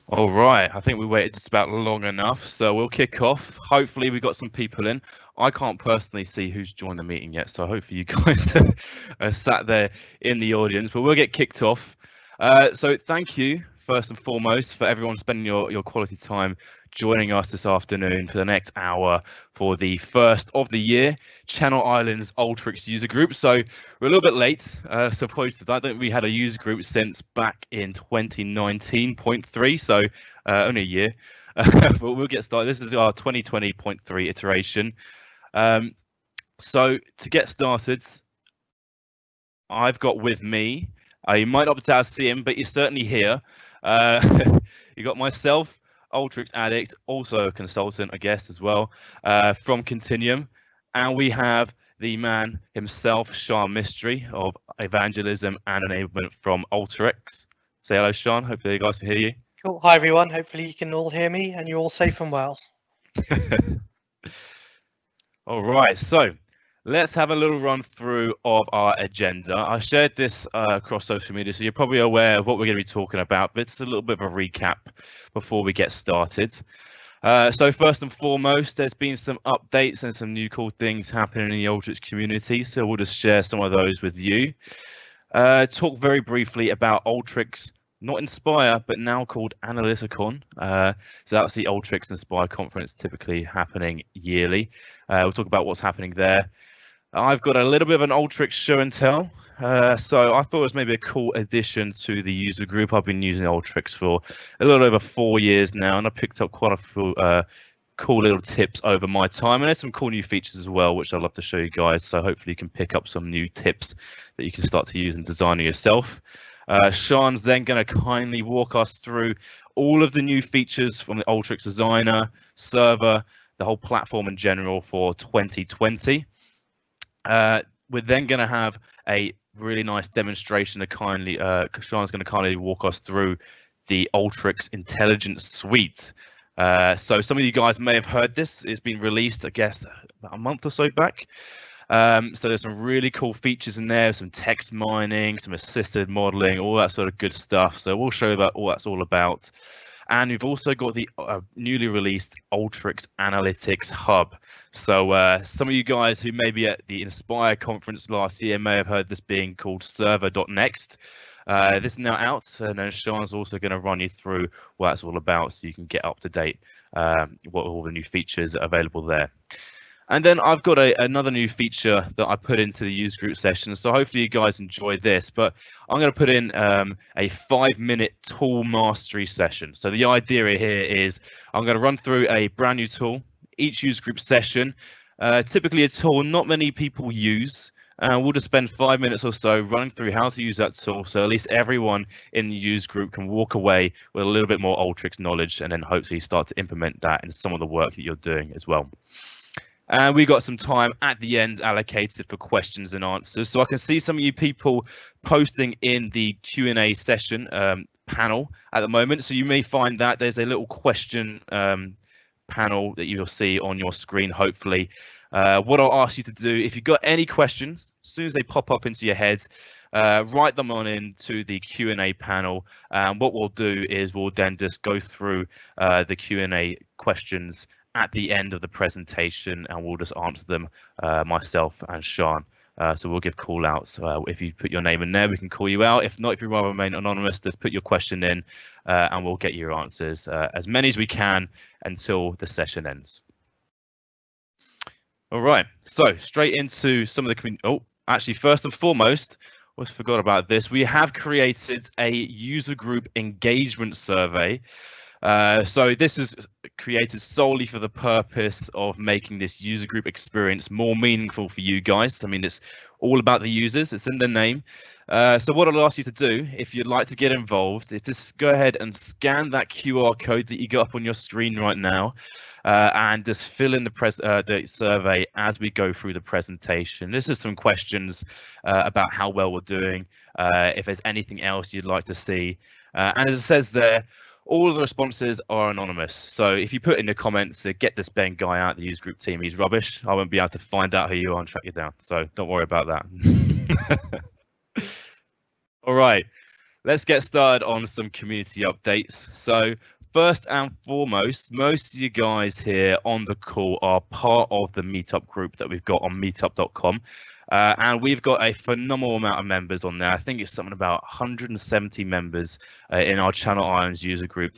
All right, I think we waited just about long enough, so we'll kick off. Hopefully we got some people in. I can't personally see who's joined the meeting yet, so hopefully you guys are sat there in the audience, but we'll get kicked off. So thank you, first and foremost, for everyone spending your quality time joining us this afternoon for the next hour for the first of the year Channel Islands ALTERYX user group. So we're a little bit late, supposed to. I don't think we had a user group since back in 2019.3, so only a year. But we'll get started. This is our 2020.3 iteration. So to get started, I've got with me, you might not be able to see him, but you're certainly here. You got myself, ALTERYX addict, also a consultant, I guess, as well, from Continuum. And we have the man himself, Sean Mystery of Evangelism and Enablement from ALTERYX. Say hello, Sean. Hopefully you guys can hear you. Cool. Hi, everyone. Hopefully you can all hear me and you're all safe and well. All right, so let's have a little run through of our agenda. I shared this across social media, so you're probably aware of what we're going to be talking about, but it's a little bit of a recap before we get started. So first and foremost, there's been some updates and some new cool things happening in the ALTERYX community, so we'll just share some of those with you. Talk very briefly about ALTERYX, not Inspire, but now called Analyticon. So that's the ALTERYX Inspire conference, typically happening yearly. We'll talk about what's happening there. I've got a little bit of an ALTERYX show and tell. So I thought it was maybe a cool addition to the user group. I've been using ALTERYX for a little over 4 years now, and I picked up quite a few cool little tips over my time. And there's some cool new features as well, which I'd love to show you guys. So hopefully you can pick up some new tips that you can start to use and design yourself. Sean's then going to kindly walk us through all of the new features from the ALTERYX Designer, server, the whole platform in general for 2020. We're then going to have a really nice demonstration of Sean's going to kindly walk us through the ALTERYX Intelligence Suite. So some of you guys may have heard this. It's been released, I guess, about a month or so back. So there's some really cool features in there, some text mining, some assisted modeling, all that sort of good stuff. So we'll show you about what that's all about. And we've also got the newly released ALTERYX Analytics Hub. So some of you guys who may be at the Inspire conference last year may have heard this being called server.next. This is now out, and then Sean's also going to run you through what that's all about so you can get up to date what all the new features are available there. And then I've got another new feature that I put into the user group session. So hopefully you guys enjoy this, but I'm going to put in a 5-minute tool mastery session. So the idea here is I'm going to run through a brand new tool, each user group session, typically a tool not many people use. We'll just spend 5 minutes or so running through how to use that tool, so at least everyone in the user group can walk away with a little bit more ALTERYX knowledge, and then hopefully start to implement that in some of the work that you're doing as well. And we got some time at the end allocated for questions and answers. So I can see some of you people posting in the Q&A session panel at the moment. So you may find that there's a little question panel that you'll see on your screen, hopefully. What I'll ask you to do, if you've got any questions, as soon as they pop up into your head, write them on into the Q&A panel. And what we'll do is we'll then just go through the Q&A questions at the end of the presentation, and we'll just answer them, myself and Sean. So we'll give call outs. If you put your name in there, we can call you out. If not, if you'd rather remain anonymous, just put your question in and we'll get your answers, as many as we can until the session ends. All right, so straight into some of the community. Oh, actually, first and foremost, almost forgot about this. We have created a user group engagement survey. So this is created solely for the purpose of making this user group experience more meaningful for you guys. I mean, it's all about the users, it's in the name. So what I'll ask you to do, if you'd like to get involved, is just go ahead and scan that QR code that you got up on your screen right now, and just fill in the survey as we go through the presentation. This is some questions about how well we're doing, if there's anything else you'd like to see. And as it says there, all of the responses are anonymous. So if you put in the comments, get this Ben guy out, the user group team, he's rubbish, I won't be able to find out who you are and track you down. So don't worry about that. All right, let's get started on some community updates. So first and foremost, most of you guys here on the call are part of the meetup group that we've got on meetup.com. And we've got a phenomenal amount of members on there. I think it's something about 170 members in our Channel Islands user group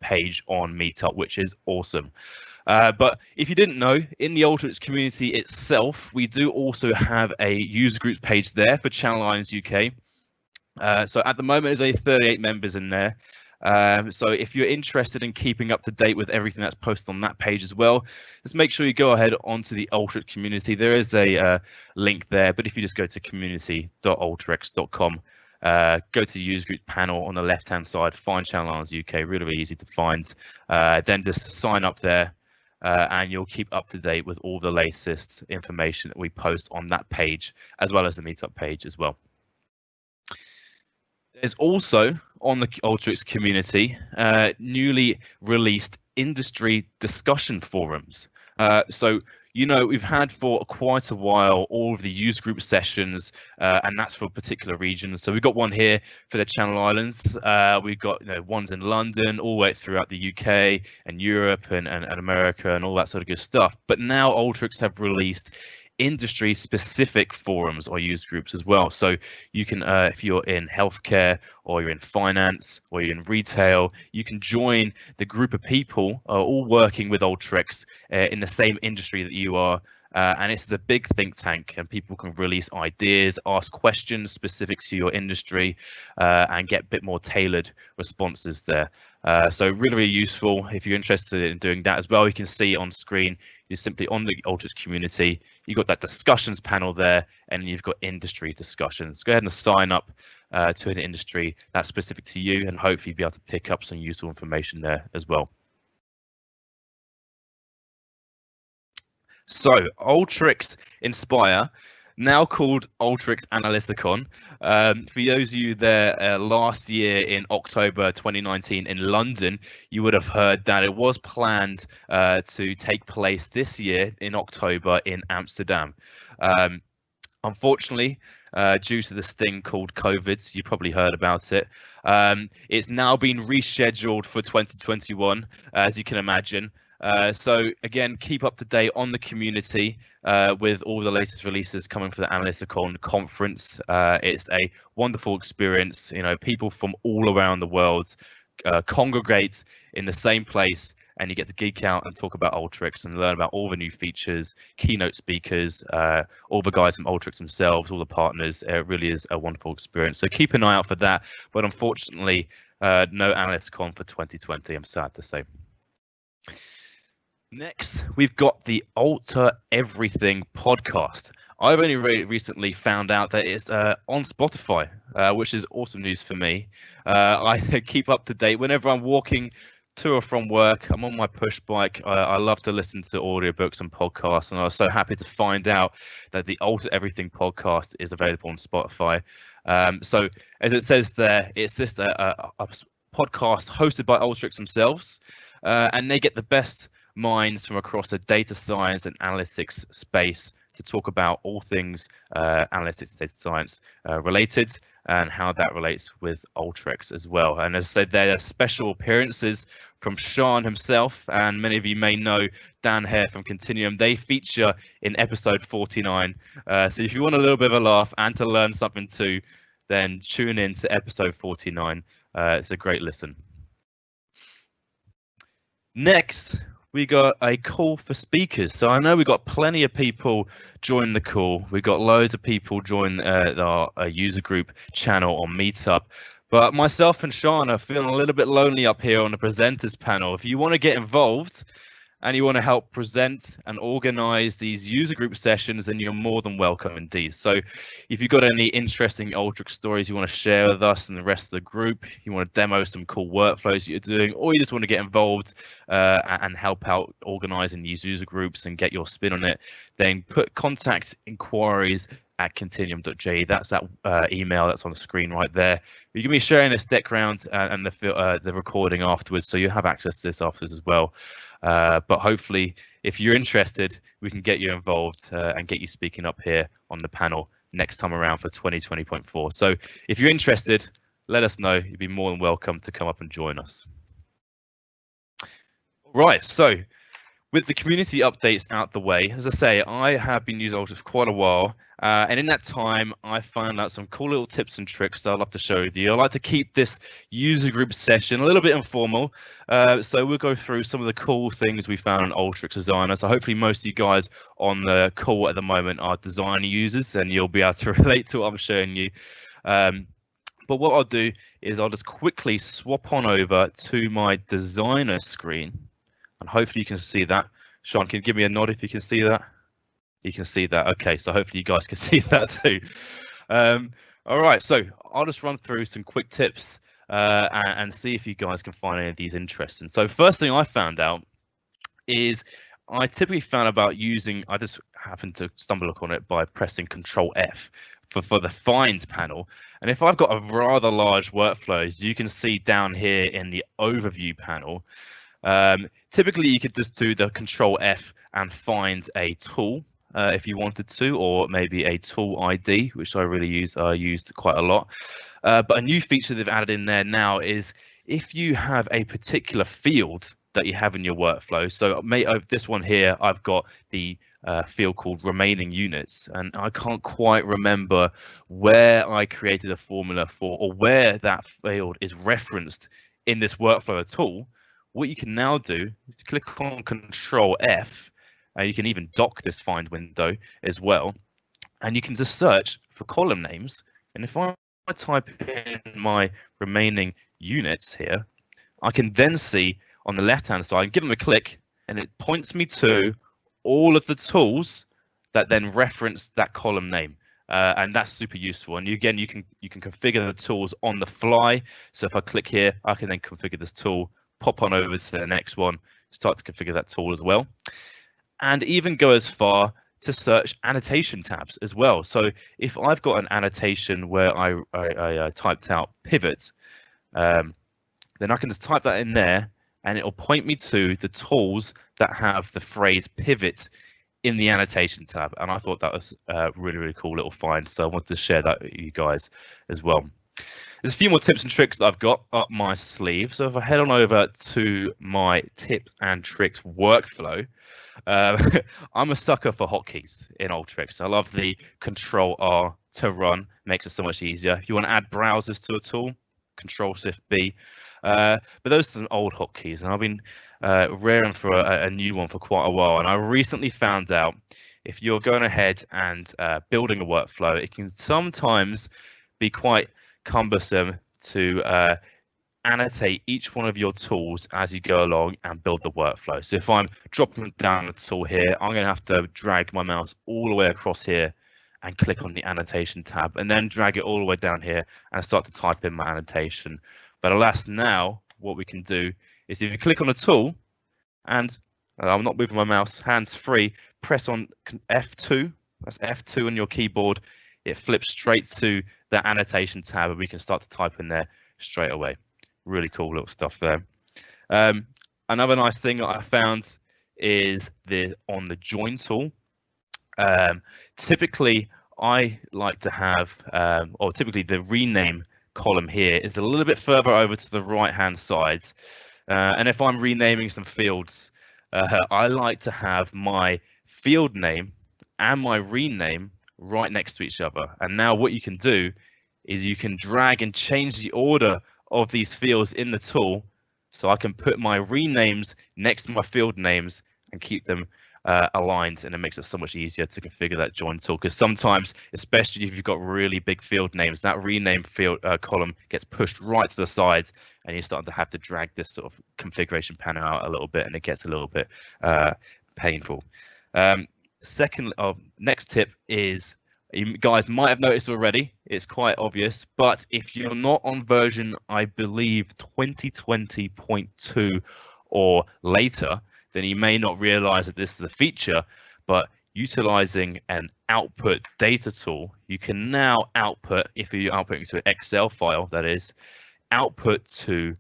page on Meetup, which is awesome. But if you didn't know, in the ALTERYX community itself, we do also have a user groups page there for Channel Islands UK. So at the moment, there's only 38 members in there. So if you're interested in keeping up to date with everything that's posted on that page as well, just make sure you go ahead onto the ALTERYX community. There is a link there, but if you just go to community.alteryx.com, go to the user group panel on the left hand side, find Channel Islands UK, really easy to find. Then just sign up there and you'll keep up to date with all the latest information that we post on that page, as well as the meetup page as well. There's also on the ALTERYX community newly released industry discussion forums. So, you know, we've had for quite a while all of the user group sessions, and that's for particular regions. So we've got one here for the Channel Islands. We've got ones in London, all the way throughout the UK and Europe and America and all that sort of good stuff. But now ALTERYX have released industry specific forums or user groups as well. So you can, if you're in healthcare or you're in finance or you're in retail, you can join the group of people all working with ALTERYX in the same industry that you are. And this is a big think tank, and people can release ideas, ask questions specific to your industry, and get a bit more tailored responses there. So really, really useful if you're interested in doing that as well. You can see on screen, you're simply on the ALTERYX community. You've got that discussions panel there, and you've got industry discussions. Go ahead and sign up to an industry that's specific to you, and hopefully be able to pick up some useful information there as well. So ALTERYX Inspire, now called ALTERYX Analyticon. For those of you there last year in October 2019 in London, you would have heard that it was planned to take place this year in October in Amsterdam. Unfortunately, due to this thing called COVID, you probably heard about it. It's now been rescheduled for 2021, as you can imagine. So again, keep up to date on the community with all the latest releases coming for the Analyticon conference. It's a wonderful experience. You know, people from all around the world congregate in the same place, and you get to geek out and talk about ALTERYX and learn about all the new features, keynote speakers, all the guys from ALTERYX themselves, all the partners. It really is a wonderful experience. So keep an eye out for that. But unfortunately, no Analyticon for 2020, I'm sad to say. Next, we've got the Alter Everything podcast. I've only recently found out that it's on Spotify, which is awesome news for me. I keep up to date whenever I'm walking to or from work. I'm on my push bike. I love to listen to audiobooks and podcasts, and I was so happy to find out that the Alter Everything podcast is available on Spotify. So as it says there, it's just a podcast hosted by ALTERYX themselves, and they get the best minds from across the data science and analytics space to talk about all things analytics and data science related, and how that relates with ALTERYX as well. And as I said, there are special appearances from Sean himself, and many of you may know Dan Hare from Continuum. They feature in episode 49. So if you want a little bit of a laugh and to learn something too, then tune in to episode 49. It's a great listen. Next, we got a call for speakers. So I know we got plenty of people join the call. We got loads of people join our user group channel on Meetup. But myself and Sean are feeling a little bit lonely up here on the presenters panel. If you want to get involved and you want to help present and organize these user group sessions, then you're more than welcome indeed. So if you've got any interesting ALTERYX stories you want to share with us and the rest of the group, you want to demo some cool workflows you're doing, or you just want to get involved and help out organizing these user groups and get your spin on it, then put contact inquiries at continuum.je. That's that email that's on the screen right there. You're going to be sharing this deck round and the recording afterwards, so you have access to this afterwards as well. But hopefully, if you're interested, we can get you involved and get you speaking up here on the panel next time around for 2020.4. So if you're interested, let us know. You'd be more than welcome to come up and join us. Right, so with the community updates out the way, as I say, I have been using ALTERYX for quite a while, and in that time, I found out some cool little tips and tricks that I'd love to show with you. I like to keep this user group session a little bit informal, so we'll go through some of the cool things we found on ALTERYX Designer. So hopefully most of you guys on the call at the moment are designer users, and you'll be able to relate to what I'm showing you. But what I'll do is I'll just quickly swap on over to my designer screen. And hopefully you can see that. Sean, can you give me a nod if you can see that? You can see that. Okay, so hopefully you guys can see that too. All right, so I'll just run through some quick tips and see if you guys can find any of these interesting. So first thing I found out is I typically found about using, I just happened to stumble upon it by pressing Control F for the Find panel. And if I've got a rather large workflow, as you can see down here in the Overview panel, typically you could just do the Control F and find a tool if you wanted to, or maybe a tool ID, which I really used quite a lot. But a new feature they've added in there now is if you have a particular field that you have in your workflow. So this one here, I've got the field called remaining units, and I can't quite remember where I created a formula for, or where that field is referenced in this workflow at all. What you can now do is click on Control F, and you can even dock this find window as well, and you can just search for column names. And if I type in my remaining units here, I can then see on the left hand side, give them a click, and it points me to all of the tools that then reference that column name. And that's super useful. And again, you can configure the tools on the fly. So if I click here, I can then configure this tool, pop on over to the next one, start to configure that tool as well, and even go as far to search annotation tabs as well. So if I've got an annotation where I typed out pivot, then I can just type that in there, and it'll point me to the tools that have the phrase pivot in the annotation tab. And I thought that was a really, really cool little find. So I wanted to share that with you guys as well. There's a few more tips and tricks that I've got up my sleeve. So if I head on over to my tips and tricks workflow, I'm a sucker for hotkeys in ALTERYX. I love the Control R to run, makes it so much easier. If you want to add browsers to a tool, Control Shift B. But those are some old hotkeys, and I've been raring for a new one for quite a while. And I recently found out if you're going ahead and building a workflow, it can sometimes be quite cumbersome to annotate each one of your tools as you go along and build the workflow. So if I'm dropping down a tool here, I'm going to have to drag my mouse all the way across here and click on the annotation tab, and then drag it all the way down here and start to type in my annotation. But alas, now what we can do is if you click on a tool, and I'm not moving my mouse, hands free, press on F2, that's F2 on your keyboard, it flips straight to the annotation tab, and we can start to type in there straight away. Really cool little stuff there. Another nice thing that I found is on the join tool. Typically, I like to have, or typically the rename column here is a little bit further over to the right hand side. And if I'm renaming some fields, I like to have my field name and my rename right next to each other. And now what you can do is you can drag and change the order of these fields in the tool. So I can put my renames next to my field names and keep them aligned, and it makes it so much easier to configure that join tool, because sometimes, especially if you've got really big field names, that rename field column gets pushed right to the side, and you're starting to have to drag this sort of configuration panel out a little bit, and it gets a little bit painful. Next tip is, you guys might have noticed already, it's quite obvious, but if you're not on version, I believe 2020.2 or later, then you may not realize that this is a feature, but utilizing an output data tool, you can now output, if you're outputting to an Excel file, that is, output to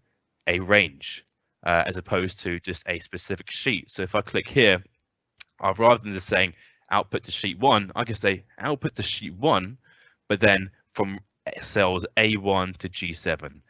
a range as opposed to just a specific sheet. So if I click here, rather than just saying output to sheet 1, I can say output to sheet 1, but then from cells A1 to G7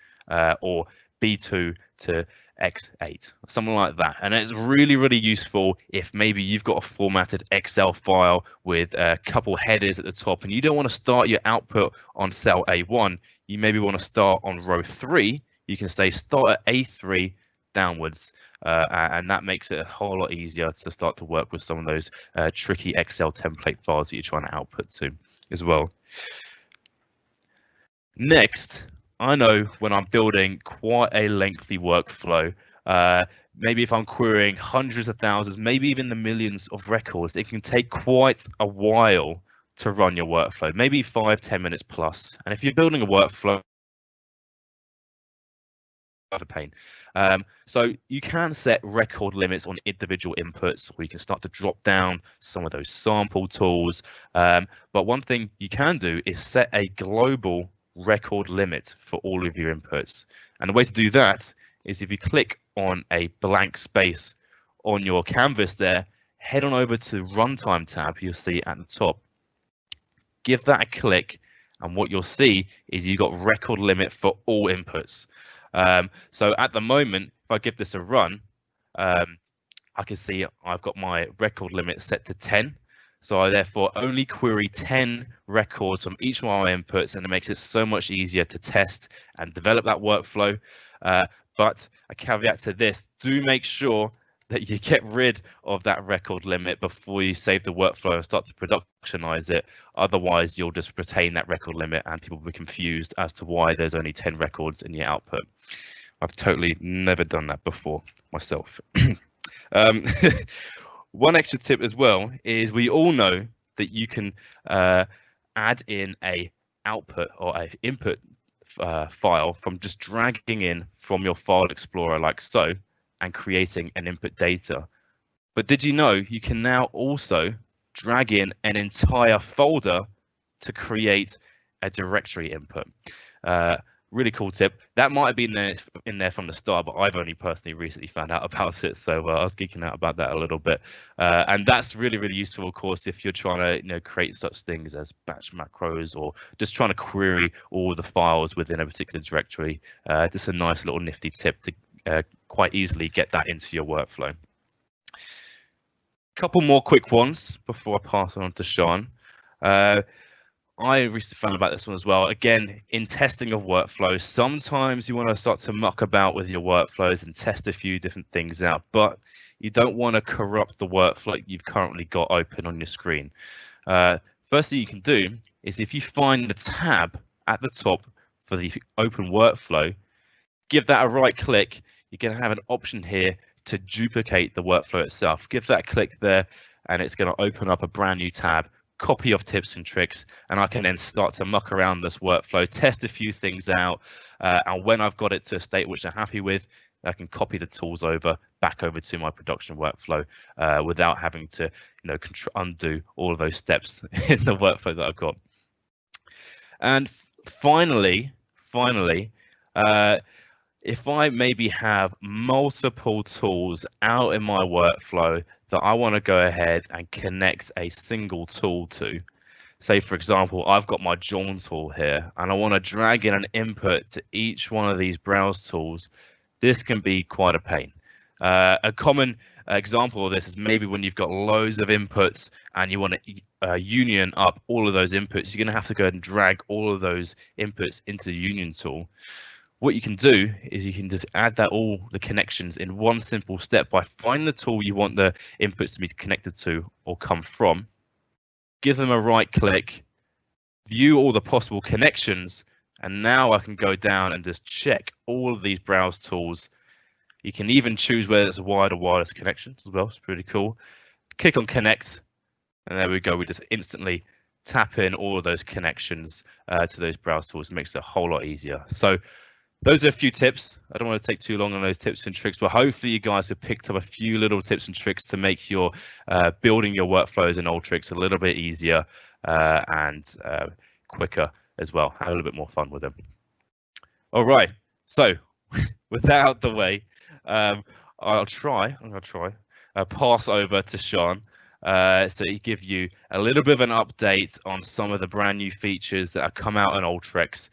or B2 to X8, something like that. And it's really, really useful if maybe you've got a formatted Excel file with a couple headers at the top and you don't want to start your output on cell A1. You maybe want to start on row 3. You can say start at A3 downwards, and that makes it a whole lot easier to start to work with some of those tricky Excel template files that you're trying to output to as well. Next, I know when I'm building quite a lengthy workflow, maybe if I'm querying hundreds of thousands, maybe even the millions of records, it can take quite a while to run your workflow, maybe 5-10 minutes plus. And if you're building a workflow, a pain. So you can set record limits on individual inputs, or you can start to drop down some of those sample tools. But one thing you can do is set a global record limit for all of your inputs. And the way to do that is if you click on a blank space on your canvas there, head on over to Runtime tab you'll see at the top. Give that a click, and what you'll see is you've got record limit for all inputs. So at the moment, if I give this a run, I can see I've got my record limit set to 10. So I therefore only query 10 records from each one of my inputs, and it makes it so much easier to test and develop that workflow. But a caveat to this, do make sure that you get rid of that record limit before you save the workflow and start to productionize it. Otherwise, you'll just retain that record limit and people will be confused as to why there's only 10 records in your output. I've totally never done that before myself. One extra tip as well is we all know that you can add in a output or a input file from just dragging in from your file explorer like so and creating an input data. But did you know you can now also drag in an entire folder to create a directory input? Really cool tip. That might have been in there from the start, but I've only personally recently found out about it, so I was geeking out about that a little bit. And that's really, really useful, of course, if you're trying to create such things as batch macros or just trying to query all the files within a particular directory. Just a nice little nifty tip to quite easily get that into your workflow. Couple more quick ones before I pass on to Sean. I recently found about this one as well. Again, in testing of workflows, sometimes you want to start to muck about with your workflows and test a few different things out, but you don't want to corrupt the workflow you've currently got open on your screen. First thing you can do is if you find the tab at the top for the open workflow, give that a right click. You're going to have an option here to duplicate the workflow itself. Give that a click there and it's going to open up a brand new tab. Copy of tips and tricks, and I can then start to muck around this workflow, test a few things out, and when I've got it to a state which I'm happy with, I can copy the tools back over to my production workflow without having to undo all of those steps in the workflow that I've got. And finally, if I maybe have multiple tools out in my workflow that I want to go ahead and connect a single tool to. Say, for example, I've got my Join tool here and I want to drag in an input to each one of these browse tools. This can be quite a pain. A common example of this is maybe when you've got loads of inputs and you want to union up all of those inputs, you're going to have to go ahead and drag all of those inputs into the union tool. What you can do is you can just add all the connections in one simple step by finding the tool you want the inputs to be connected to or come from, give them a right click, view all the possible connections, and now I can go down and just check all of these browse tools. You can even choose whether it's a wired or wireless connection as well. It's pretty cool. Click on connect, and there we go. We just instantly tap in all of those connections to those browse tools. It makes it a whole lot easier. So those are a few tips. I don't want to take too long on those tips and tricks, but hopefully you guys have picked up a few little tips and tricks to make your building your workflows in ALTERYX a little bit easier and quicker as well. Have a little bit more fun with them. All right, so with that out the way, I'm gonna try pass over to Sean so he give you a little bit of an update on some of the brand new features that have come out in ALTERYX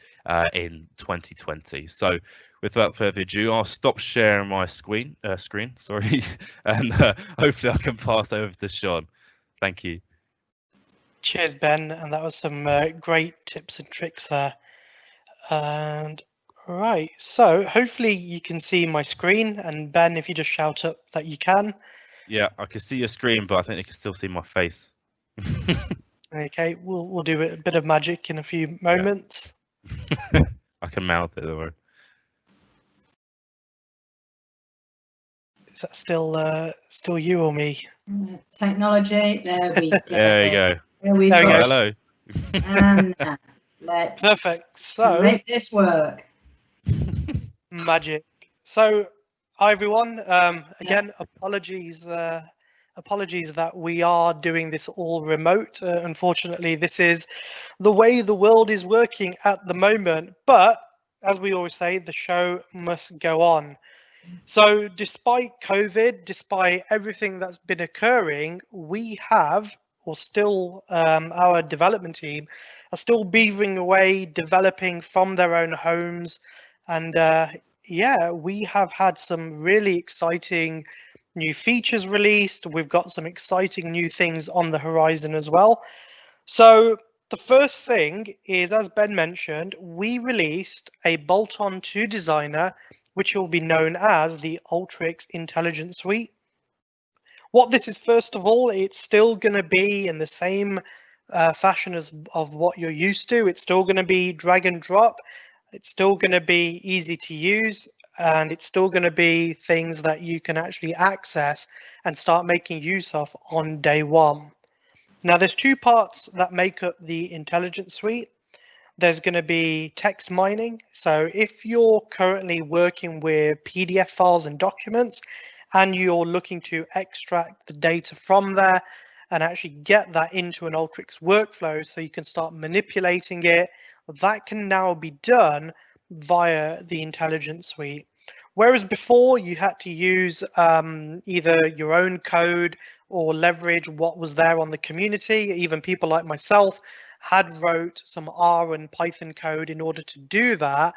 in 2020. So without further ado, I'll stop sharing my screen, sorry, and hopefully I can pass over to Sean. Thank you. Cheers, Ben, and that was some great tips and tricks there. And right, so hopefully you can see my screen, and Ben, if you just shout up that you can. Yeah, I can see your screen, but I think you can still see my face. Okay, we'll do a bit of magic in a few moments. I can mouth it, don't worry. Is that still you or me? Technology, there we go. There you go. There we There we go. go. Hello. And let's Perfect. So make this work. magic. So hi everyone. Again, apologies that we are doing this all remote. Unfortunately, this is the way the world is working at the moment. But as we always say, the show must go on. So despite COVID, despite everything that's been occurring, we have, or still our development team are still beavering away, developing from their own homes. And yeah, we have had some really exciting new features released. We've got some exciting new things on the horizon as well. So the first thing is, as Ben mentioned, we released a bolt-on to Designer, which will be known as the ALTERYX Intelligence Suite. What this is, first of all, it's still going to be in the same fashion of what you're used to. It's still going to be drag and drop. It's still going to be easy to use, and it's still going to be things that you can actually access and start making use of on day one. Now, there's two parts that make up the intelligence suite. There's going to be text mining. So if you're currently working with PDF files and documents, and you're looking to extract the data from there and actually get that into an ALTERYX workflow so you can start manipulating it, that can now be done via the intelligence suite. Whereas before you had to use either your own code or leverage what was there on the community. Even people like myself had wrote some R and Python code in order to do that.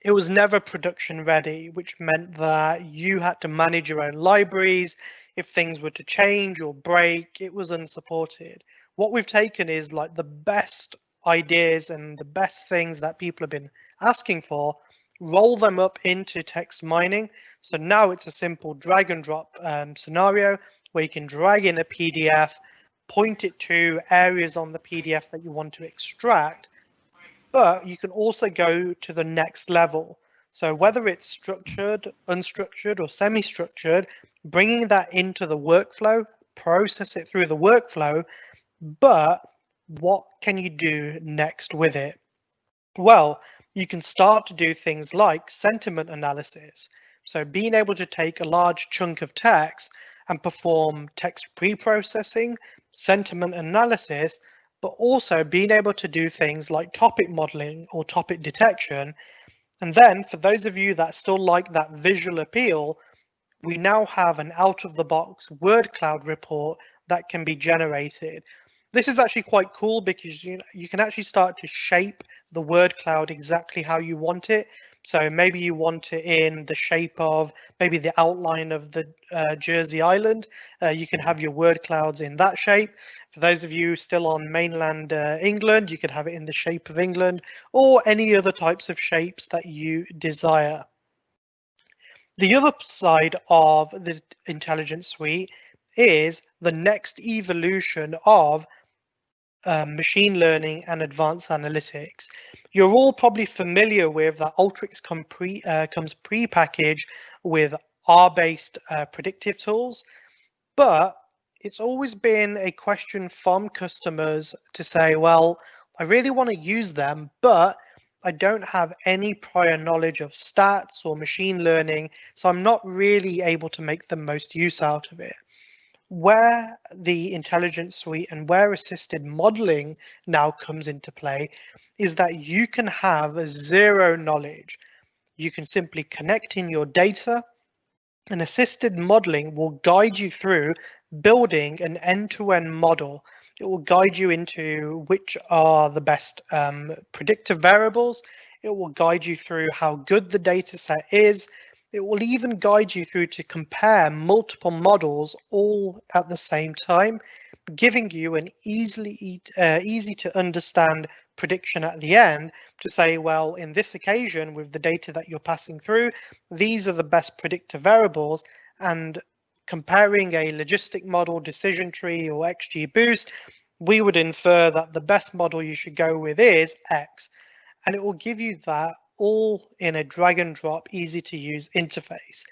It was never production ready, which meant that you had to manage your own libraries. If things were to change or break, it was unsupported. What we've taken is like the best ideas and the best things that people have been asking for, roll them up into text mining. So now it's a simple drag and drop scenario where you can drag in a PDF, point it to areas on the PDF that you want to extract, but you can also go to the next level. So whether it's structured, unstructured, or semi-structured, bringing that into the workflow, process it through the workflow, but what can you do next with it? Well, you can start to do things like sentiment analysis. So being able to take a large chunk of text and perform text pre-processing, sentiment analysis, but also being able to do things like topic modeling or topic detection. And then for those of you that still like that visual appeal, we now have an out-of-the-box word cloud report that can be generated. This is actually quite cool because you can actually start to shape the word cloud exactly how you want it. So maybe you want it in the shape of maybe the outline of the Jersey Island. You can have your word clouds in that shape. For those of you still on mainland England, you could have it in the shape of England or any other types of shapes that you desire. The other side of the intelligence suite is the next evolution of machine learning and advanced analytics. You're all probably familiar with that ALTERYX comes pre-packaged with R-based predictive tools, but it's always been a question from customers to say, well, I really want to use them, but I don't have any prior knowledge of stats or machine learning, so I'm not really able to make the most use out of it. Where the intelligence suite and where assisted modeling now comes into play is that you can have zero knowledge. You can simply connect in your data, and assisted modeling will guide you through building an end-to-end model. It will guide you into which are the best predictive variables. It will guide you through how good the data set is. It will even guide you through to compare multiple models all at the same time, giving you an easy to understand prediction at the end to say, well, in this occasion, with the data that you're passing through, these are the best predictor variables, and comparing a logistic model, decision tree, or XGBoost, we would infer that the best model you should go with is X, and it will give you that all in a drag and drop, easy to use interface.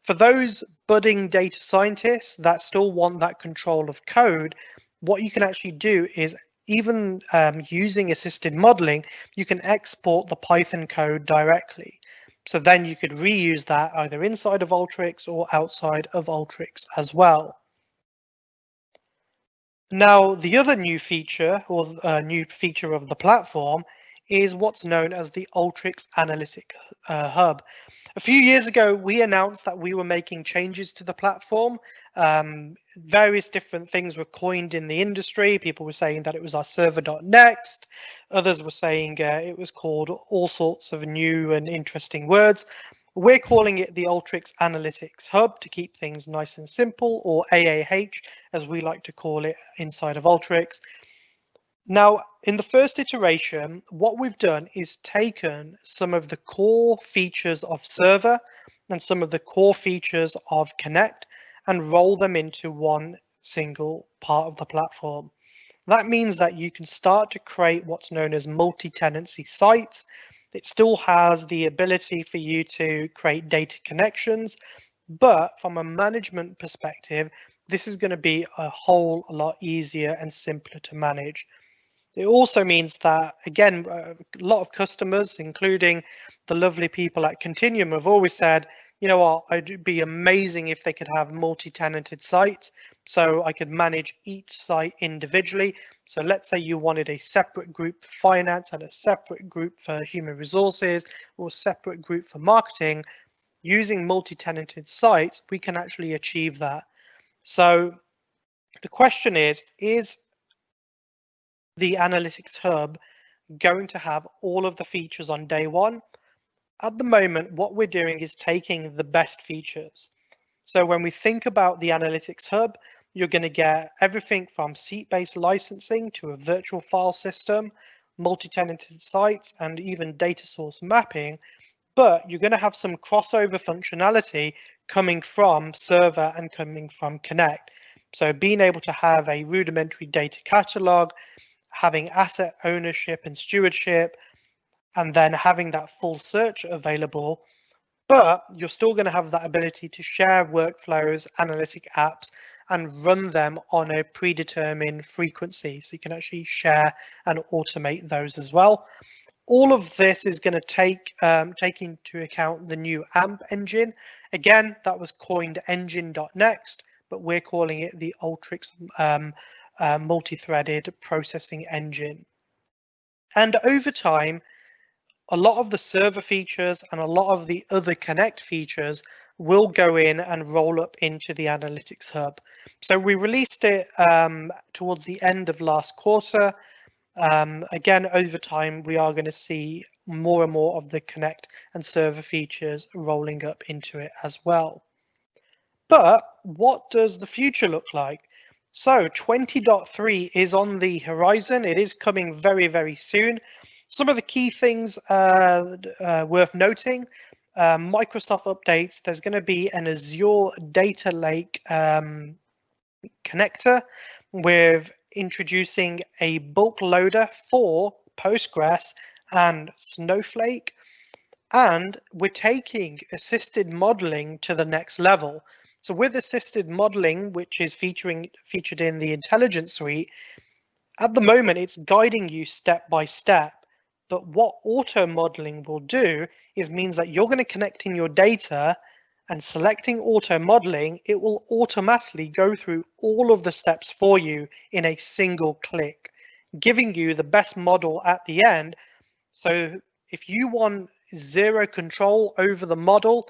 For those budding data scientists that still want that control of code, what you can actually do is, even using assisted modeling, you can export the Python code directly. So then you could reuse that either inside of ALTERYX or outside of ALTERYX as well. Now, the other new feature, or new feature of the platform, is what's known as the ALTERYX Analytic Hub. A few years ago, we announced that we were making changes to the platform. Various different things were coined in the industry. People were saying that it was our server.next. Others were saying it was called all sorts of new and interesting words. We're calling it the ALTERYX Analytics Hub to keep things nice and simple, or AAH, as we like to call it inside of ALTERYX. Now, in the first iteration, what we've done is taken some of the core features of Server and some of the core features of Connect and roll them into one single part of the platform. That means that you can start to create what's known as multi-tenancy sites. It still has the ability for you to create data connections, but from a management perspective, this is going to be a whole lot easier and simpler to manage. It also means that, again, a lot of customers, including the lovely people at Continuum, have always said, you know what, it'd be amazing if they could have multi-tenanted sites so I could manage each site individually. So let's say you wanted a separate group for finance and a separate group for human resources or a separate group for marketing. Using multi-tenanted sites, we can actually achieve that. So the question is the Analytics Hub going to have all of the features on day one? At the moment, what we're doing is taking the best features. So when we think about the Analytics Hub, you're going to get everything from seat-based licensing to a virtual file system, multi-tenanted sites, and even data source mapping. But you're going to have some crossover functionality coming from Server and coming from Connect. So being able to have a rudimentary data catalog, having asset ownership and stewardship, and then having that full search available, but you're still going to have that ability to share workflows, analytic apps, and run them on a predetermined frequency. So you can actually share and automate those as well. All of this is going to take into account the new AMP engine. Again, that was coined engine.next, but we're calling it the ALTERYX multi-threaded processing engine. And over time, a lot of the server features and a lot of the other Connect features will go in and roll up into the Analytics Hub. So we released it towards the end of last quarter. Again, over time, we are going to see more and more of the Connect and server features rolling up into it as well. But what does the future look like? So 20.3 is on the horizon. It is coming very, very soon. Some of the key things worth noting, Microsoft updates, there's going to be an Azure Data Lake connector with introducing a bulk loader for Postgres and Snowflake. And we're taking assisted modeling to the next level. So with assisted modeling, which is featured in the Intelligence Suite, at the moment, it's guiding you step by step. But what auto modeling will do is means that you're going to connect in your data and selecting auto modeling, it will automatically go through all of the steps for you in a single click, giving you the best model at the end. So if you want zero control over the model,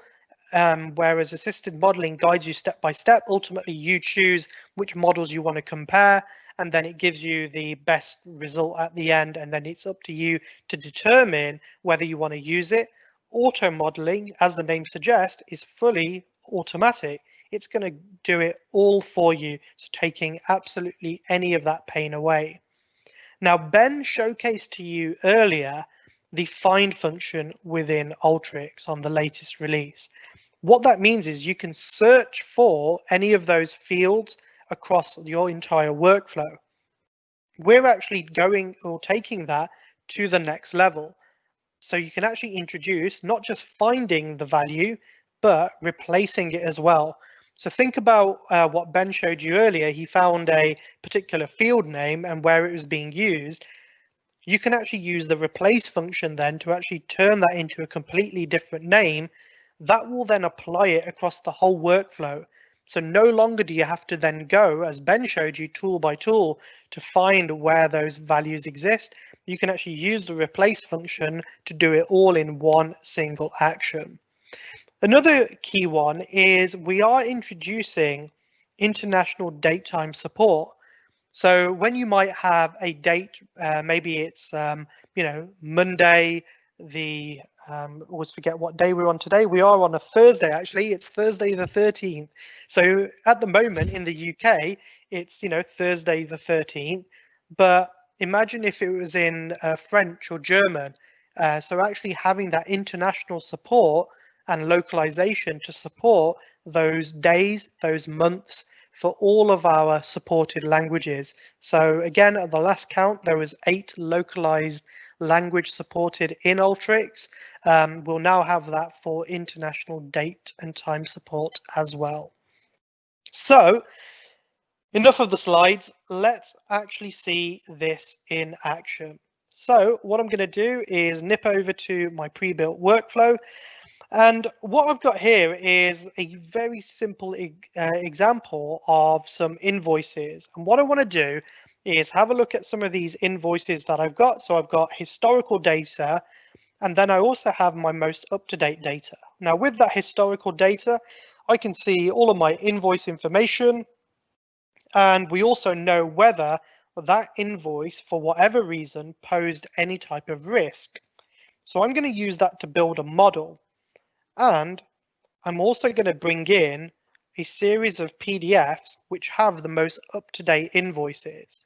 whereas assisted modeling guides you step by step. Ultimately, you choose which models you want to compare, and then it gives you the best result at the end, and then it's up to you to determine whether you want to use it. Auto modeling, as the name suggests, is fully automatic. It's going to do it all for you, so taking absolutely any of that pain away. Now, Ben showcased to you earlier the find function within ALTERYX on the latest release. What that means is you can search for any of those fields across your entire workflow. We're actually going or taking that to the next level. So you can actually introduce not just finding the value, but replacing it as well. So think about what Ben showed you earlier. He found a particular field name and where it was being used. You can actually use the replace function then to actually turn that into a completely different name. That will then apply it across the whole workflow. So no longer do you have to then go, as Ben showed you, tool by tool to find where those values exist. You can actually use the replace function to do it all in one single action. Another key one is we are introducing international date time support. So when you might have a date, maybe it's Monday, always forget what day we're on today. We are on a Thursday, actually. It's Thursday the 13th. So at the moment in the UK, it's Thursday the 13th. But imagine if it was in French or German. So actually having that international support and localization to support those days, those months, for all of our supported languages. So again, at the last count, there was 8 localized language supported in ALTERYX. We'll now have that for international date and time support as well. So enough of the slides. Let's actually see this in action. So what I'm going to do is nip over to my pre-built workflow. And what I've got here is a very simple example of some invoices. And what I want to do is have a look at some of these invoices that I've got. So I've got historical data, and then I also have my most up-to-date data. Now with that historical data, I can see all of my invoice information, and we also know whether that invoice, for whatever reason, posed any type of risk. So I'm going to use that to build a model. And I'm also going to bring in a series of PDFs which have the most up-to-date invoices.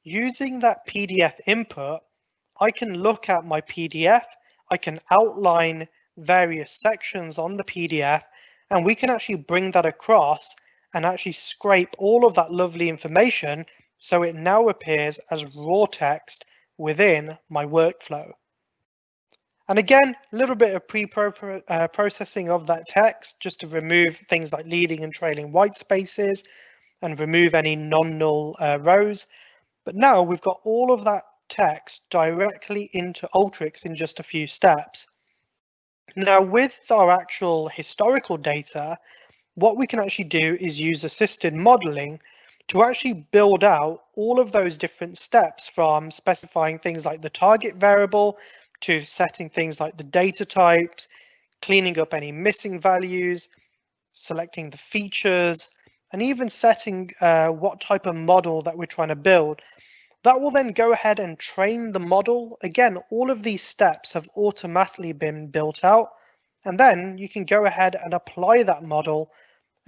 Using that PDF input, I can look at my PDF, I can outline various sections on the PDF, and we can actually bring that across and actually scrape all of that lovely information so it now appears as raw text within my workflow. And again, a little bit of pre-processing of that text just to remove things like leading and trailing white spaces and remove any non-null rows. But now we've got all of that text directly into ALTERYX in just a few steps. Now with our actual historical data, what we can actually do is use assisted modeling to actually build out all of those different steps, from specifying things like the target variable to setting things like the data types, cleaning up any missing values, selecting the features, and even setting what type of model that we're trying to build. That will then go ahead and train the model. Again, all of these steps have automatically been built out, and then you can go ahead and apply that model,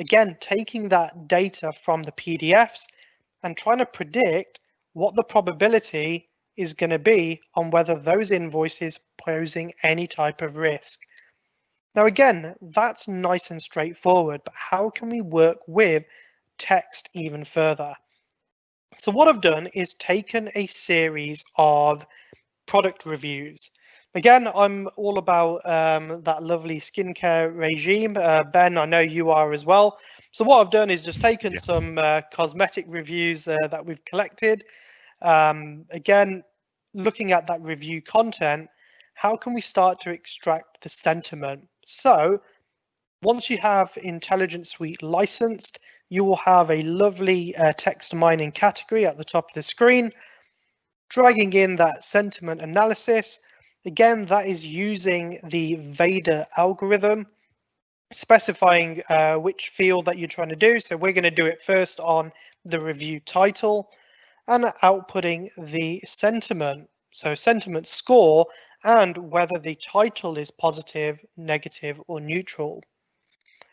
again, taking that data from the PDFs and trying to predict what the probability is going to be on whether those invoices posing any type of risk. Now again, that's nice and straightforward, but how can we work with text even further? So what I've done is taken a series of product reviews. Again, I'm all about that lovely skincare regime. Ben, I know you are as well. So what I've done is just taken some cosmetic reviews that we've collected. Again, looking at that review content, how can we start to extract the sentiment? So once you have Intelligent Suite licensed, you will have a lovely text mining category at the top of the screen, dragging in that sentiment analysis. Again, that is using the VADA algorithm. specifying which field that you're trying to do. So we're going to do it first on the review title and outputting the sentiment. So sentiment score and whether the title is positive, negative, or neutral.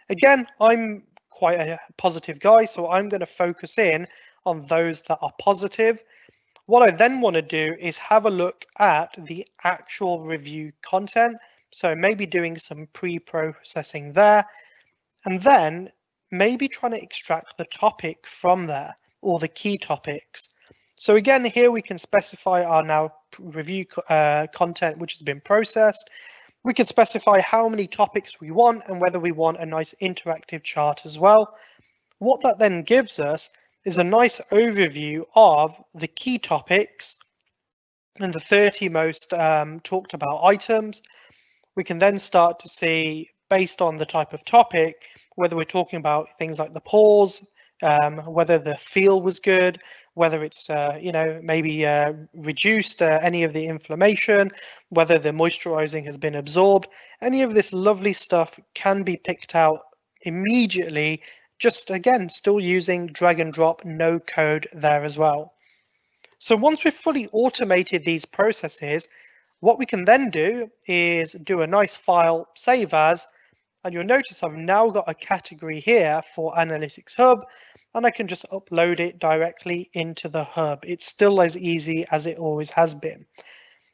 Again, I'm quite a positive guy, so I'm going to focus in on those that are positive. What I then want to do is have a look at the actual review content. So maybe doing some pre-processing there, and then maybe trying to extract the topic from there or the key topics. So again, here we can specify our now review content which has been processed. We can specify how many topics we want and whether we want a nice interactive chart as well. What that then gives us is a nice overview of the key topics and the 30 most talked about items. We can then start to see, based on the type of topic, whether we're talking about things like the pause, whether the feel was good, whether it's maybe reduced any of the inflammation, whether the moisturizing has been absorbed. Any of this lovely stuff can be picked out immediately, just again still using drag and drop, no code there as well. So once we've fully automated these processes, what we can then do is do a nice file save as, and you'll notice I've now got a category here for Analytics Hub, and I can just upload it directly into the hub. It's still as easy as it always has been.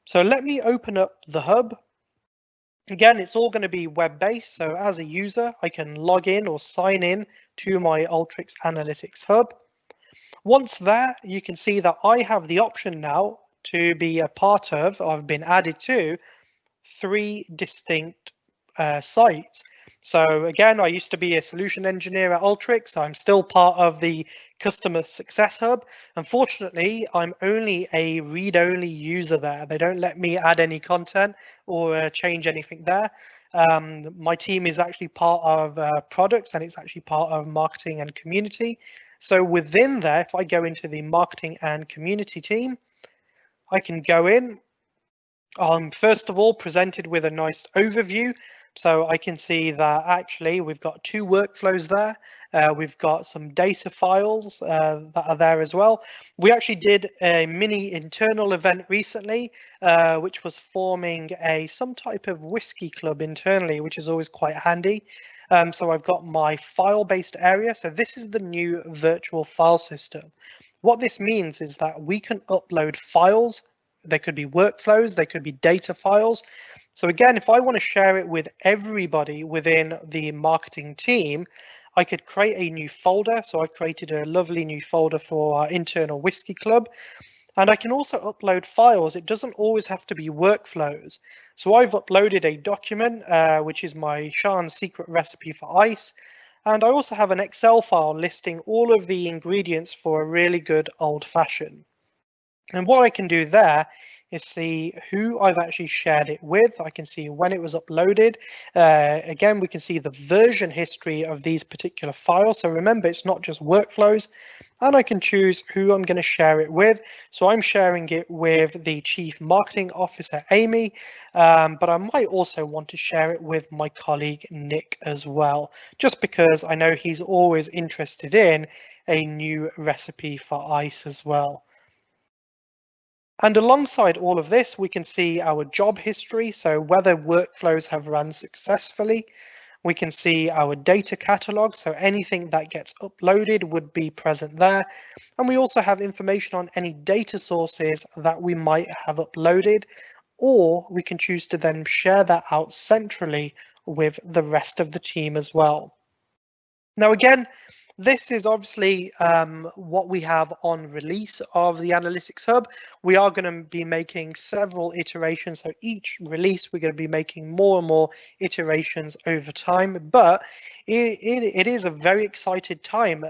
So let me open up the hub. Again, it's all going to be web-based. So as a user, I can log in or sign in to my ALTERYX Analytics Hub. Once there, you can see that I have the option now to be a part of, or I've been added to 3 distinct sites. So again, I used to be a solution engineer at ALTERYX. So I'm still part of the customer success hub. Unfortunately, I'm only a read-only user there. They don't let me add any content or change anything there. My team is actually part of products, and it's actually part of marketing and community. So within there, if I go into the marketing and community team, I can go in. First of all, presented with a nice overview. So I can see that actually we've got 2 workflows there. We've got some data files that are there as well. We actually did a mini internal event recently, which was forming some type of whiskey club internally, which is always quite handy. So I've got my file-based area. So this is the new virtual file system. What this means is that we can upload files. They could be workflows, they could be data files. So again, if I want to share it with everybody within the marketing team, I could create a new folder. So I've created a lovely new folder for our internal whiskey club. And I can also upload files. It doesn't always have to be workflows. So I've uploaded a document, which is my Sean's secret recipe for ice. And I also have an Excel file listing all of the ingredients for a really good old fashioned. And what I can do there is see who I've actually shared it with. I can see when it was uploaded. Again, we can see the version history of these particular files. So remember, it's not just workflows. And I can choose who I'm going to share it with. So I'm sharing it with the Chief Marketing Officer, Amy, but I might also want to share it with my colleague, Nick, as well, just because I know he's always interested in a new recipe for ice as well. And alongside all of this, we can see our job history, so whether workflows have run successfully. We can see our data catalog, so anything that gets uploaded would be present there. And we also have information on any data sources that we might have uploaded, or we can choose to then share that out centrally with the rest of the team as well. Now, again, this is obviously what we have on release of the Analytics Hub. We are going to be making several iterations. So each release, we're going to be making more and more iterations over time. But it is a very excited time.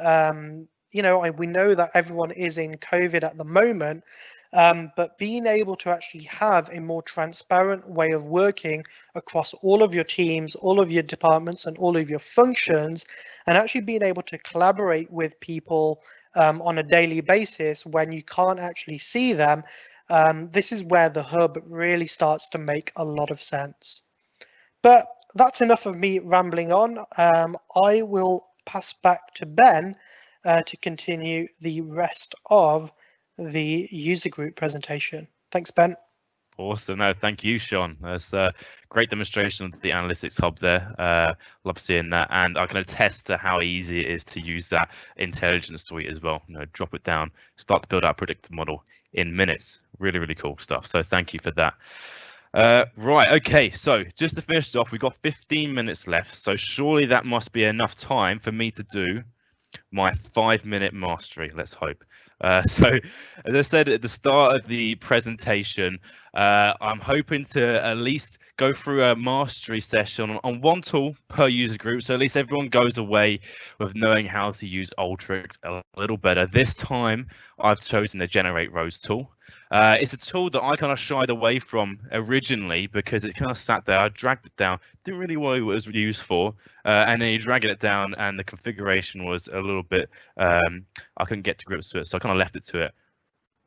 We know that everyone is in COVID at the moment. But being able to actually have a more transparent way of working across all of your teams, all of your departments, and all of your functions, and actually being able to collaborate with people on a daily basis when you can't actually see them, this is where the hub really starts to make a lot of sense. But that's enough of me rambling on. I will pass back to Ben to continue the rest of the user group presentation. Thanks, Ben. Awesome. No, thank you, Sean. That's a great demonstration of the Analytics Hub there. Love seeing that. And I can attest to how easy it is to use that intelligence suite as well. You know, drop it down, start to build out a predictive model in minutes. Really, really cool stuff. So thank you for that. Right, okay, so just to finish off, we've got 15 minutes left. So surely that must be enough time for me to do my 5-minute mastery, let's hope. So as I said at the start of the presentation, I'm hoping to at least go through a mastery session on one tool per user group, so at least everyone goes away with knowing how to use ALTERYX a little better. This time I've chosen the Generate Rows tool. It's a tool that I kind of shied away from originally because it kind of sat there. I dragged it down, didn't really know what it was used for, and then you dragging it down and the configuration was a little bit, I couldn't get to grips with it, so I kind of left it to it.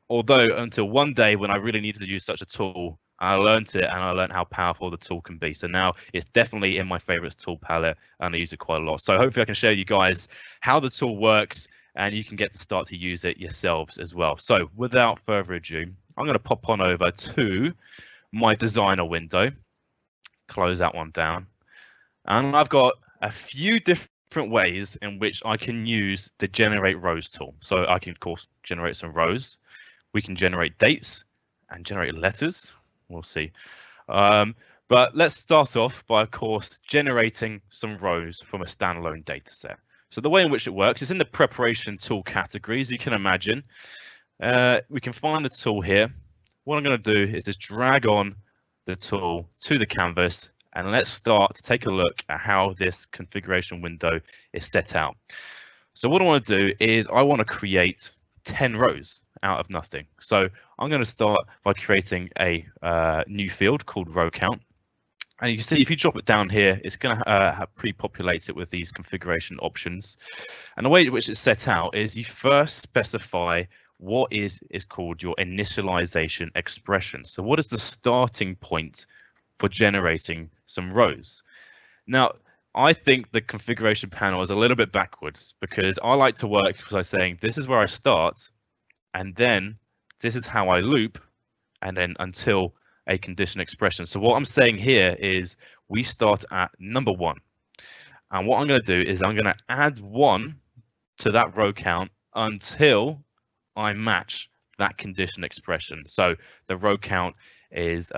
Although until one day when I really needed to use such a tool, I learned it and I learned how powerful the tool can be. So now it's definitely in my favorites tool palette and I use it quite a lot. So hopefully I can show you guys how the tool works and you can get to start to use it yourselves as well. So without further ado, I'm going to pop on over to my designer window, close that one down, and I've got a few different ways in which I can use the Generate Rows tool. So I can, of course, generate some rows. We can generate dates and generate letters. We'll see. But let's start off by, of course, generating some rows from a standalone data set. So the way in which it works is in the preparation tool category, as you can imagine. We can find the tool here. What I'm going to do is just drag on the tool to the canvas and let's start to take a look at how this configuration window is set out. So what I want to do is I want to create 10 rows out of nothing. So I'm going to start by creating a new field called row count. And you can see if you drop it down here, it's going to pre-populate it with these configuration options. And the way in which it's set out is you first specify what is called your initialization expression. So what is the starting point for generating some rows? Now, I think the configuration panel is a little bit backwards because I like to work by saying this is where I start and then this is how I loop and then until a condition expression. So what I'm saying here is we start at number 1. And what I'm going to do is I'm going to add 1 to that row count until I match that condition expression. So the row count is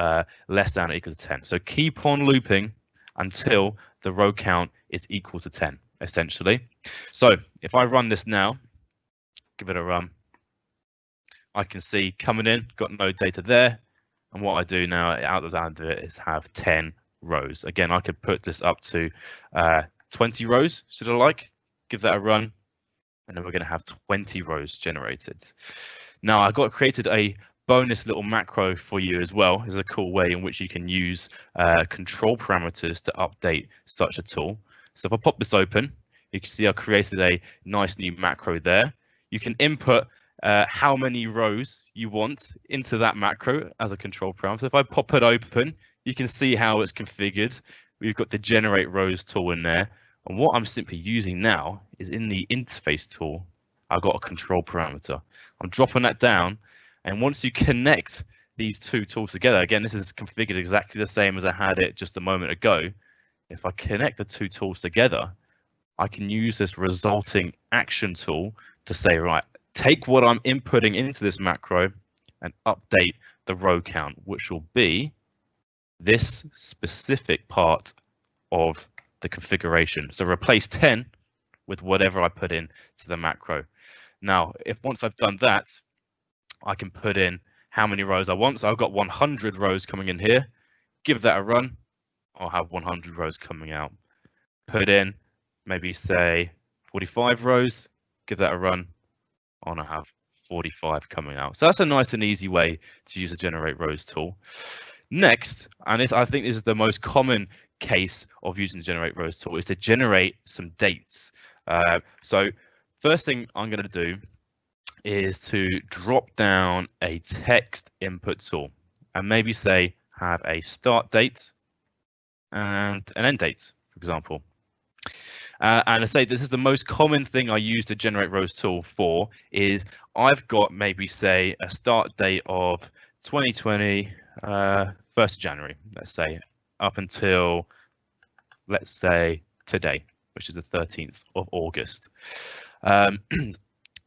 less than or equal to 10. So keep on looping until the row count is equal to 10, essentially. So if I run this now, give it a run, I can see coming in, got no data there. And what I do now out of it is have 10 rows. Again, I could put this up to 20 rows, should I like? Give that a run. And then we're going to have 20 rows generated. Now I've got created a bonus little macro for you as well. It's a cool way in which you can use control parameters to update such a tool. So if I pop this open, you can see I created a nice new macro there. You can input how many rows you want into that macro as a control parameter. If I pop it open, you can see how it's configured. We've got the Generate Rows tool in there. And what I'm simply using now is in the interface tool, I've got a control parameter. I'm dropping that down. And once you connect these two tools together, again, this is configured exactly the same as I had it just a moment ago. If I connect the two tools together, I can use this resulting action tool to say, right, take what I'm inputting into this macro and update the row count, which will be this specific part of the configuration. So replace 10 with whatever I put in to the macro. Now, if once I've done that, I can put in how many rows I want. So I've got 100 rows coming in here. Give that a run. I'll have 100 rows coming out. Put in maybe say 45 rows. Give that a run. And I have 45 coming out. So that's a nice and easy way to use the Generate Rows tool. Next, and I think this is the most common case of using the Generate Rows tool, is to generate some dates. So first thing I'm going to do is to drop down a text input tool and maybe say have a start date and an end date, for example. And I say this is the most common thing I use the generate rows tool for. Is I've got maybe say a start date of 2020, 1st of January, let's say, up until, let's say, today, which is the 13th of August.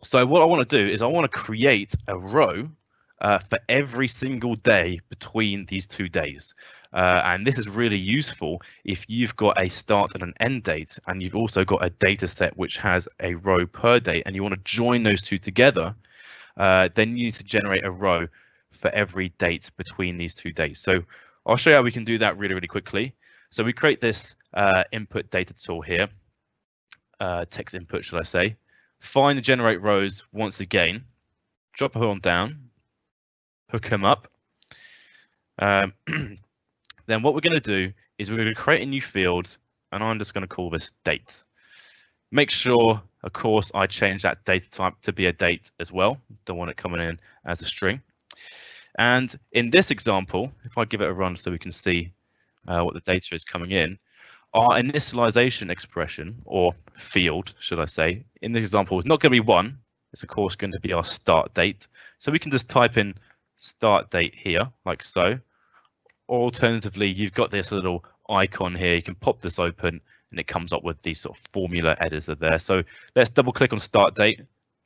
So what I want to do is I want to create a row for every single day between these 2 days. And this is really useful if you've got a start and an end date, and you've also got a data set which has a row per day, and you want to join those 2 together, then you need to generate a row for every date between these 2 days. So I'll show you how we can do that really, really quickly. So we create this input data tool here, text input, should I say. Find the generate rows once again, drop them down, hook them up. Then what we're going to do is we're going to create a new field, and I'm just going to call this date. Make sure, of course, I change that data type to be a date as well. Don't want it coming in as a string. And in this example, if I give it a run so we can see what the data is coming in, our initialization expression, or field, should I say, in this example is not going to be 1. It's of course going to be our start date. So we can just type in start date here, like so. Or alternatively, you've got this little icon here. You can pop this open, and it comes up with these sort of formula editor there. So let's double click on start date,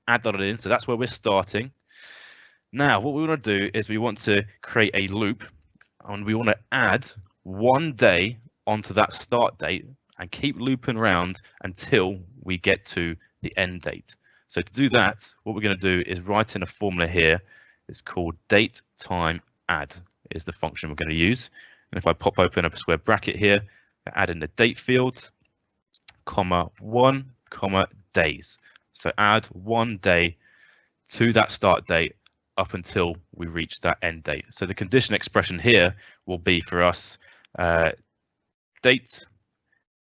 add that in. So that's where we're starting. Now, what we want to do is we want to create a loop, and we want to add 1 day onto that start date and keep looping around until we get to the end date. So to do that, what we're going to do is write in a formula here. It's called date time add is the function we're going to use. And if I pop open up a square bracket here, add in the date field, comma 1, comma days. So add 1 day to that start date up until we reach that end date. So the condition expression here will be for us date,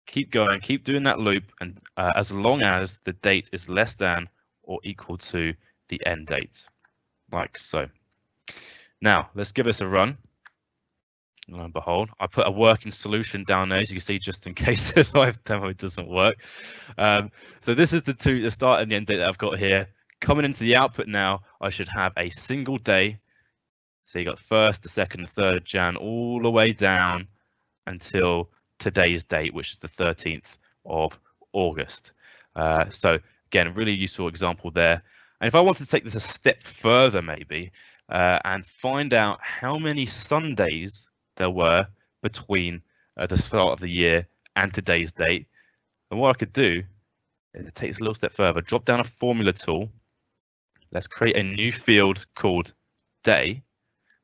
keep going, keep doing that loop, and as long as the date is less than or equal to the end date, like so. Now let's give this a run. Lo and behold, I put a working solution down there, as you can see, just in case the live demo doesn't work. So this is the start and the end date that I've got here. Coming into the output now, I should have a single day. So you got 1st, the 2nd, the 3rd of Jan, all the way down until today's date, which is the 13th of August. So again, really useful example there. And if I wanted to take this a step further, maybe, and find out how many Sundays there were between the start of the year and today's date, and what I could do is take this a little step further, drop down a formula tool. Let's create a new field called day,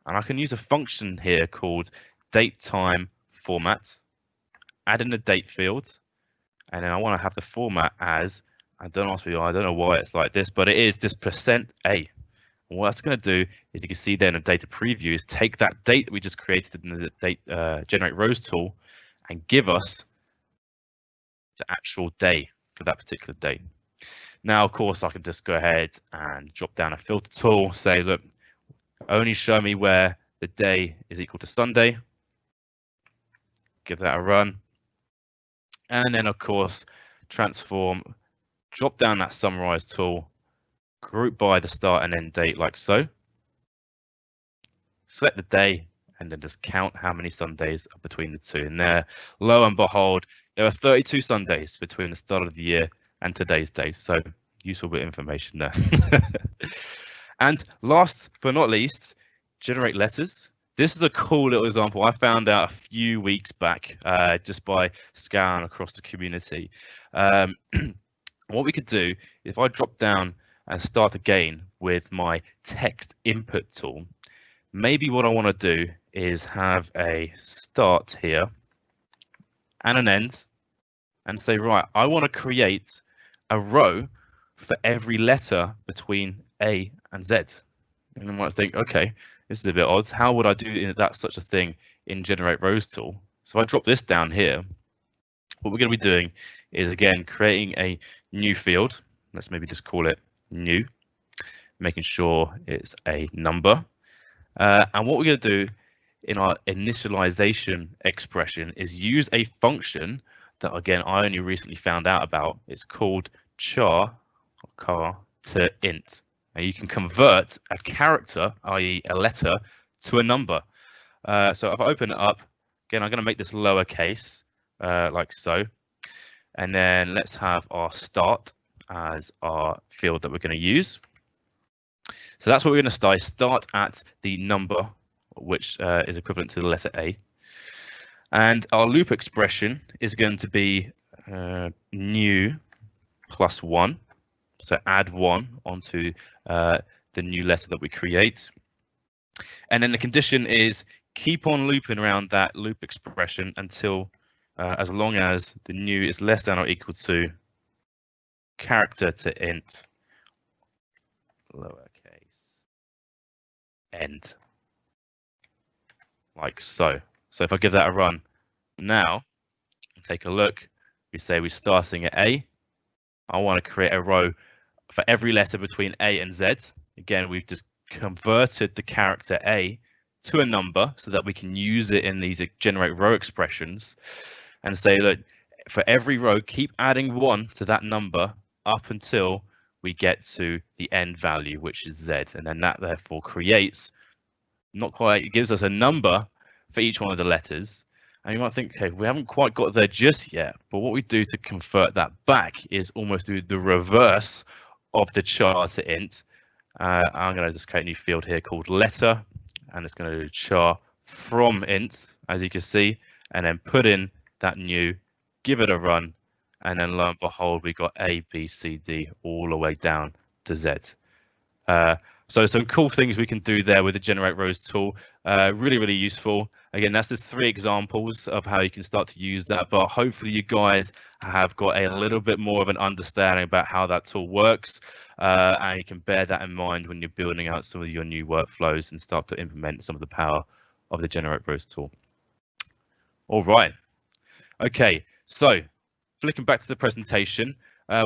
and I can use a function here called date time format, add in the date field, and then I want to have the format as, I don't know why it's like this, but it is just %A. And what that's going to do is, you can see there in the data preview, is take that date that we just created in the date generate rows tool and give us the actual day for that particular date. Now, of course, I can just go ahead and drop down a filter tool, say, look, only show me where the day is equal to Sunday. Give that a run. And then, of course, transform, drop down that summarize tool, group by the start and end date like so. Select the day and then just count how many Sundays are between the two. And there, lo and behold, there are 32 Sundays between the start of the year and today's day. So useful bit of information there. And last but not least, generate letters. This is a cool little example I found out a few weeks back just by scouring across the community. What we could do, if I drop down and start again with my text input tool, maybe what I want to do is have a start here and an end and say, right, I want to create a row for every letter between A and Z. And I might think, okay, this is a bit odd. How would I do that such a thing in generate rows tool? So I drop this down here. What we're going to be doing is, again, creating a new field. Let's maybe just call it new, making sure it's a number. And what we're going to do in our initialization expression is use a function that, again, I only recently found out about. It's called char to int. Now you can convert a character, i.e. a letter, to a number. So if I open it up, again, I'm going to make this lowercase, like so. And then let's have our start as our field that we're going to use. So that's what we're going to start at the number, which is equivalent to the letter A. And our loop expression is going to be new plus 1. So add 1 onto the new letter that we create. And then the condition is keep on looping around that loop expression until as long as the new is less than or equal to character to int lowercase end, like so. So if I give that a run now, take a look, we say we're starting at A. I want to create a row for every letter between A and Z. Again, we've just converted the character A to a number so that we can use it in these generate row expressions and say, look, for every row, keep adding 1 to that number up until we get to the end value, which is Z. And then that therefore creates, not quite, it gives us a number for each one of the letters. And you might think, okay, we haven't quite got there just yet. But what we do to convert that back is almost do the reverse of the char to int. I'm going to just create a new field here called letter, and it's going to do char from int, as you can see, and then put in that new, give it a run, and then lo and behold, we got A, B, C, D all the way down to Z. So some cool things we can do there with the generate rows tool. Really, really useful. Again, that's just 3 examples of how you can start to use that, but hopefully you guys have got a little bit more of an understanding about how that tool works, and you can bear that in mind when you're building out some of your new workflows and start to implement some of the power of the generate rows tool. All right. Okay, so flicking back to the presentation,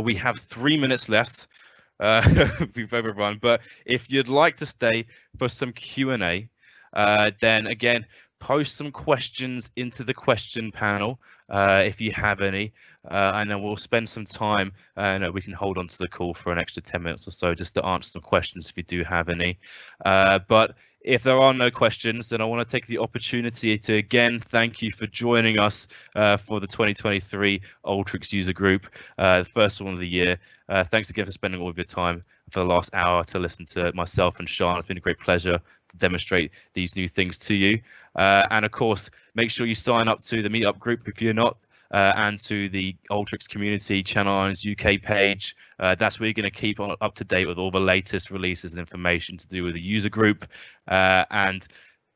we have 3 minutes left. We've overrun, but if you'd like to stay for some Q&A, then again, post some questions into the question panel if you have any, and then we'll spend some time and we can hold on to the call for an extra 10 minutes or so just to answer some questions if you do have any. But if there are no questions, then I want to take the opportunity to again thank you for joining us for the 2023 ALTERYX user group, the first one of the year. Thanks again for spending all of your time for the last hour to listen to myself and Sean. It's been a great pleasure to demonstrate these new things to you. And of course, make sure you sign up to the meetup group if you're not, and to the ALTERYX community Channel Irons UK page. That's where you're going to keep on up to date with all the latest releases and information to do with the user group. And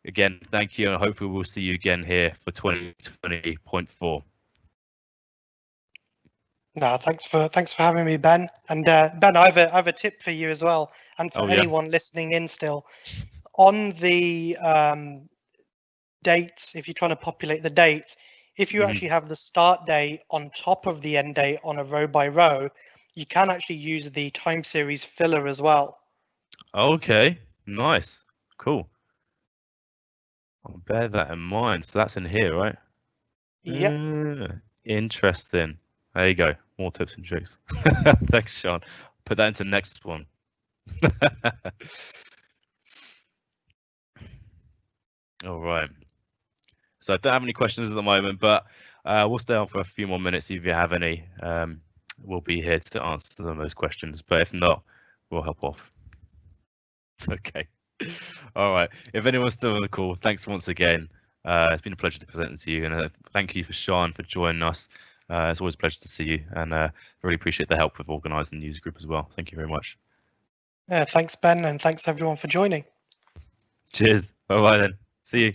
again, thank you, and hopefully we'll see you again here for 2020.4. No, thanks for having me, Ben. And Ben, I have a tip for you as well, and for anyone listening in still. On the dates, if you're trying to populate the dates, if you actually have the start date on top of the end date on a row by row, you can actually use the time series filler as well. Okay, nice, cool. I'll bear that in mind. So that's in here, right? Yeah. Interesting. There you go. More tips and tricks. Thanks, Sean. Put that into next one. All right. So I don't have any questions at the moment, but we'll stay on for a few more minutes if you have any. We'll be here to answer some of those questions, but if not, we'll hop off. It's okay. All right. If anyone's still on the call, thanks once again. It's been a pleasure to present to you, and thank you for Sean for joining us. It's always a pleasure to see you, and really appreciate the help with organising the user group as well. Thank you very much. Thanks, Ben, and thanks everyone for joining. Cheers. Bye bye then. See you.